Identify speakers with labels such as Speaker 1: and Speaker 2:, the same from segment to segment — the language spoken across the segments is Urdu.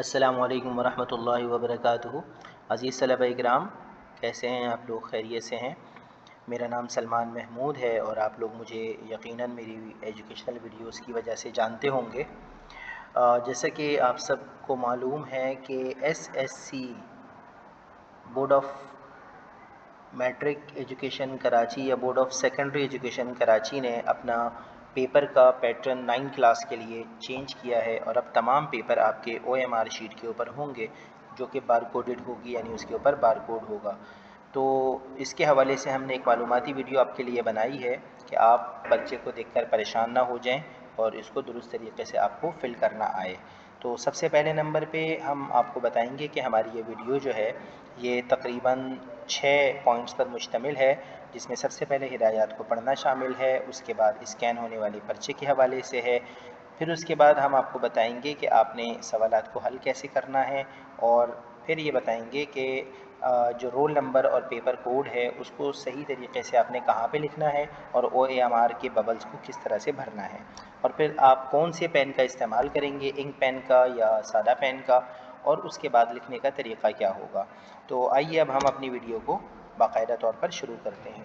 Speaker 1: السلام علیکم ورحمۃ اللہ وبرکاتہ۔ عزیز طلبہ اکرام، کیسے ہیں آپ لوگ؟ خیریت سے ہیں؟ میرا نام سلمان محمود ہے اور آپ لوگ مجھے یقیناً میری ایجوکیشنل ویڈیوز کی وجہ سے جانتے ہوں گے۔ جیسا کہ آپ سب کو معلوم ہے کہ SSC board of matric education Karachi یا board of secondary education Karachi نے اپنا پیپر کا پیٹرن 9 کلاس کے لیے چینج کیا ہے، اور اب تمام پیپر آپ کے OMR شیٹ کے اوپر ہوں گے، جو کہ بار کوڈڈ ہوگی، یعنی اس کے اوپر بار کوڈ ہوگا۔ تو اس کے حوالے سے ہم نے ایک معلوماتی ویڈیو آپ کے لیے بنائی ہے کہ آپ بچے کو دیکھ کر پریشان نہ ہو جائیں اور اس کو درست طریقے سے آپ کو فل کرنا آئے۔ تو سب سے پہلے نمبر پہ ہم آپ کو بتائیں گے کہ ہماری یہ ویڈیو جو ہے یہ تقریباً 6 پوائنٹس پر مشتمل ہے، جس میں سب سے پہلے ہدایات کو پڑھنا شامل ہے، اس کے بعد اسکین ہونے والے پرچے کے حوالے سے ہے، پھر اس کے بعد ہم آپ کو بتائیں گے کہ آپ نے سوالات کو حل کیسے کرنا ہے، اور پھر یہ بتائیں گے کہ جو رول نمبر اور پیپر کوڈ ہے اس کو صحیح طریقے سے آپ نے کہاں پہ لکھنا ہے، اور OMR کے ببلز کو کس طرح سے بھرنا ہے، اور پھر آپ کون سے پین کا استعمال کریں گے، انک پین کا یا سادہ پین کا، اور اس کے بعد لکھنے کا طریقہ کیا ہوگا۔ تو آئیے اب ہم اپنی ویڈیو کو باقاعدہ طور پر شروع کرتے ہیں۔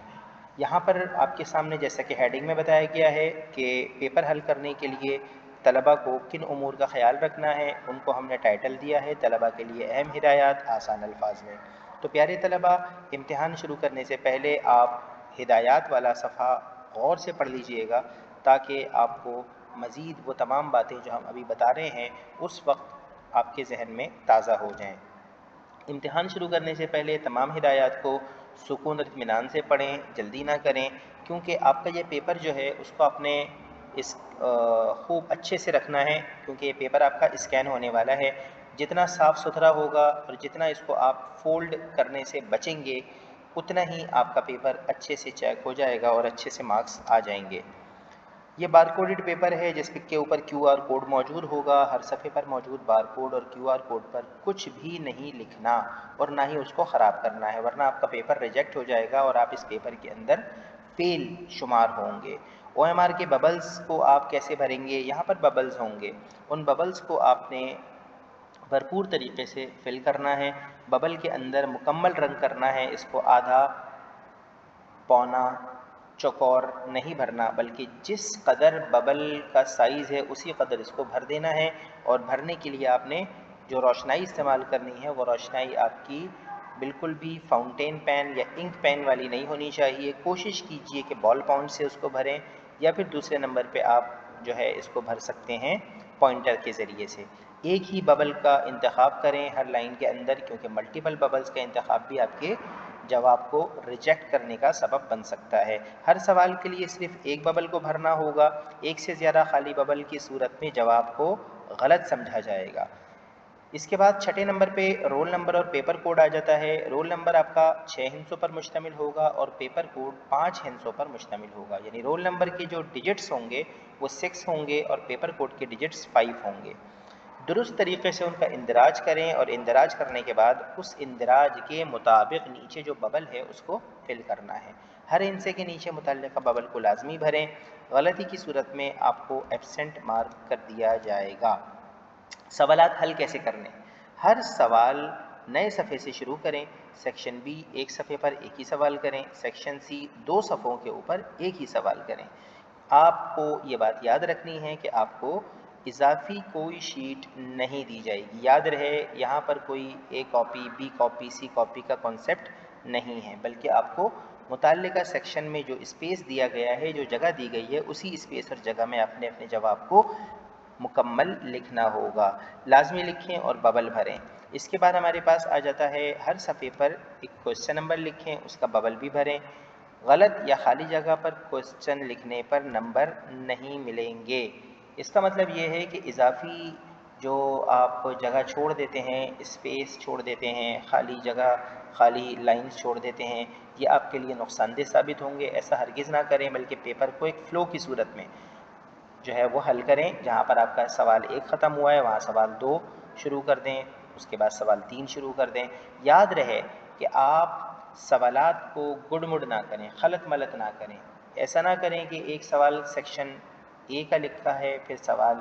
Speaker 1: یہاں پر آپ کے سامنے جیسا کہ ہیڈنگ میں بتایا گیا ہے کہ پیپر حل کرنے کے لیے طلبہ کو کن امور کا خیال رکھنا ہے، ان کو ہم نے ٹائٹل دیا ہے طلبہ کے لیے اہم ہدایات آسان الفاظ میں۔ تو پیارے طلبہ، امتحان شروع کرنے سے پہلے آپ ہدایات والا صفحہ غور سے پڑھ لیجئے گا، تاکہ آپ کو مزید وہ تمام باتیں جو ہم ابھی بتا رہے ہیں اس وقت آپ کے ذہن میں تازہ ہو جائیں۔ امتحان شروع کرنے سے پہلے تمام ہدایات کو سکون اور اطمینان سے پڑھیں، جلدی نہ کریں، کیونکہ آپ کا یہ پیپر جو ہے اس کو آپ نے خوب اچھے سے رکھنا ہے، کیونکہ یہ پیپر آپ کا اسکین ہونے والا ہے۔ جتنا صاف ستھرا ہوگا اور جتنا اس کو آپ فولڈ کرنے سے بچیں گے، اتنا ہی آپ کا پیپر اچھے سے چیک ہو جائے گا اور اچھے سے مارکس آ جائیں گے۔ یہ بار کوڈڈ پیپر ہے جس کے اوپر QR کوڈ موجود ہوگا۔ ہر صفحے پر موجود بار کوڈ اور QR کوڈ پر کچھ بھی نہیں لکھنا اور نہ ہی اس کو خراب کرنا ہے، ورنہ آپ کا پیپر ریجیکٹ ہو جائے گا اور آپ اس پیپر کے اندر فیل شمار ہوں گے۔ OMR کے ببلز کو آپ کیسے بھریں گے؟ یہاں پر ببلز ہوں گے، ان ببلز کو آپ نے بھرپور طریقے سے فل کرنا ہے، ببل کے اندر مکمل رنگ کرنا ہے، اس کو آدھا، پونا، چوکور نہیں بھرنا، بلکہ جس قدر ببل کا سائز ہے اسی قدر اس کو بھر دینا ہے۔ اور بھرنے کے لیے آپ نے جو روشنائی استعمال کرنی ہے وہ روشنائی آپ کی بالکل بھی فاؤنٹین پین یا انک پین والی نہیں ہونی چاہیے۔ کوشش کیجئے کہ بال پاؤنڈ سے اس کو بھریں، یا پھر دوسرے نمبر پہ آپ جو ہے اس کو بھر سکتے ہیں پوائنٹر کے ذریعے سے۔ ایک ہی ببل کا انتخاب کریں ہر لائن کے اندر، کیونکہ ملٹیپل ببلز کا انتخاب بھی آپ کے جواب کو ریجیکٹ کرنے کا سبب بن سکتا ہے۔ ہر سوال کے لیے صرف ایک ببل کو بھرنا ہوگا، ایک سے زیادہ خالی ببل کی صورت میں جواب کو غلط سمجھا جائے گا۔ اس کے بعد چھٹے نمبر پہ رول نمبر اور پیپر کوڈ آ جاتا ہے۔ رول نمبر آپ کا 6 ہندسوں پر مشتمل ہوگا اور پیپر کوڈ 5 ہندسوں پر مشتمل ہوگا، یعنی رول نمبر کے جو ڈیجٹس ہوں گے وہ 6 ہوں گے اور پیپر کوڈ کے ڈیجٹس 5 ہوں گے۔ درست طریقے سے ان کا اندراج کریں، اور اندراج کرنے کے بعد اس اندراج کے مطابق نیچے جو ببل ہے اس کو فل کرنا ہے۔ ہر ہندسے کے نیچے متعلقہ ببل کو لازمی بھریں، غلطی کی صورت میں آپ کو ایبسنٹ مارک کر دیا جائے گا۔ سوالات حل کیسے کرنے؟ ہر سوال نئے صفحے سے شروع کریں۔ سیکشن B ایک صفحے پر ایک ہی سوال کریں، سیکشن C 2 صفحوں کے اوپر ایک ہی سوال کریں۔ آپ کو یہ بات یاد رکھنی ہے کہ آپ کو اضافی کوئی شیٹ نہیں دی جائے گی۔ یاد رہے، یہاں پر کوئی A copy, B copy, C copy کا کانسیپٹ نہیں ہے، بلکہ آپ کو متعلقہ سیکشن میں جو اسپیس دیا گیا ہے، جو جگہ دی گئی ہے، اسی اسپیس اور جگہ میں آپ نے اپنے جواب کو مکمل لکھنا ہوگا۔ لازمی لکھیں اور ببل بھریں۔ اس کے بعد ہمارے پاس آ جاتا ہے ہر صفحے پر ایک کوسچن نمبر لکھیں، اس کا ببل بھی بھریں۔ غلط یا خالی جگہ پر کوسچن لکھنے پر نمبر نہیں ملیں گے۔ اس کا مطلب یہ ہے کہ اضافی جو آپ جگہ چھوڑ دیتے ہیں، اسپیس چھوڑ دیتے ہیں، خالی جگہ، خالی لائنز چھوڑ دیتے ہیں، یہ آپ کے لیے نقصان دہ ثابت ہوں گے۔ ایسا ہرگز نہ کریں، بلکہ پیپر کو ایک فلو کی صورت میں جو ہے وہ حل کریں۔ جہاں پر آپ کا سوال 1 ختم ہوا ہے وہاں سوال 2 شروع کر دیں، اس کے بعد سوال 3 شروع کر دیں۔ یاد رہے کہ آپ سوالات کو گڑ مڑ نہ کریں، خلط ملط نہ کریں۔ ایسا نہ کریں کہ ایک سوال سیکشن A کا لکھا ہے، پھر سوال